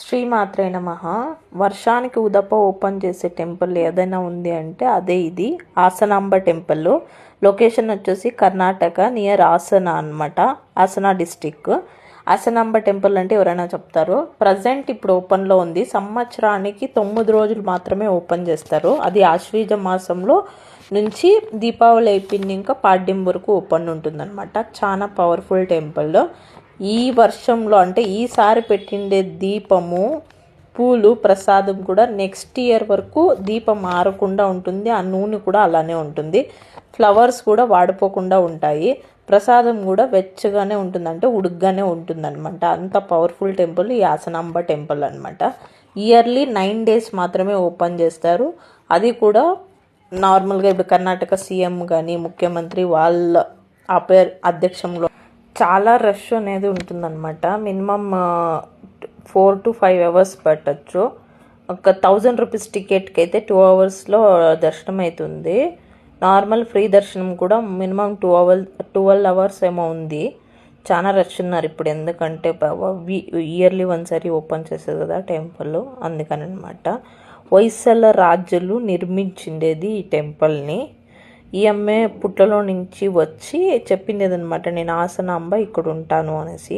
శ్రీమాత్రే నమః. వర్షానికి ఉదప ఓపెన్ చేసే టెంపుల్ ఏదైనా ఉంది అంటే అదే ఇది ఆసనాంబ టెంపుల్. లొకేషన్ వచ్చేసి కర్ణాటక నియర్ ఆసన అనమాట, ఆసన డిస్టిక్. ఆసనాంబ టెంపుల్ అంటే ఎవరైనా చెప్తారు. ప్రజెంట్ ఇప్పుడు ఓపెన్లో ఉంది. సంవత్సరానికి 9 రోజులు మాత్రమే ఓపెన్ చేస్తారు. అది ఆశ్వీజ మాసంలో నుంచి దీపావళి అయిపోయింది ఇంకా పాడ్యం వరకు ఓపెన్ ఉంటుందన్నమాట. చాలా పవర్ఫుల్ టెంపుల్. ఈ వర్షంలో అంటే ఈసారి పెట్టిండే దీపము పూలు ప్రసాదం కూడా నెక్స్ట్ ఇయర్ వరకు దీపం మారకుండా ఉంటుంది. ఆ నూనె కూడా అలానే ఉంటుంది. ఫ్లవర్స్ కూడా వాడిపోకుండా ఉంటాయి. ప్రసాదం కూడా వెచ్చగానే ఉంటుంది, అంటే ఉడుగ్గానే ఉంటుంది అనమాట. అంత పవర్ఫుల్ టెంపుల్ ఈ ఆసనాంబ టెంపుల్ అనమాట. ఇయర్లీ 9 days మాత్రమే ఓపెన్ చేస్తారు. అది కూడా నార్మల్గా ఇప్పుడు కర్ణాటక సీఎం కానీ ముఖ్యమంత్రి వాళ్ళ అధ్యక్షంలో చాలా రష్ అనేది ఉంటుందన్నమాట. మినిమం 4 to 5 hours పట్టచ్చు. ఒక 1000 రూపీస్ టికెట్కి అయితే 2 hours దర్శనం అవుతుంది. నార్మల్ ఫ్రీ దర్శనం కూడా మినిమం 12 hours ఏమో ఉంది. చాలా రష్ ఉన్నారు ఇప్పుడు, ఎందుకంటే ఇయర్లీ ఒకసారి ఓపెన్ చేసేది కదా టెంపుల్, అందుకని అనమాట. హొయసల రాజులు నిర్మించిండేది ఈ టెంపుల్ని. ఈ అమ్మాయి పుట్టలో నుంచి వచ్చి చెప్పింది అనమాట, నేను ఆసనాంబ ఇక్కడ ఉంటాను అనేసి.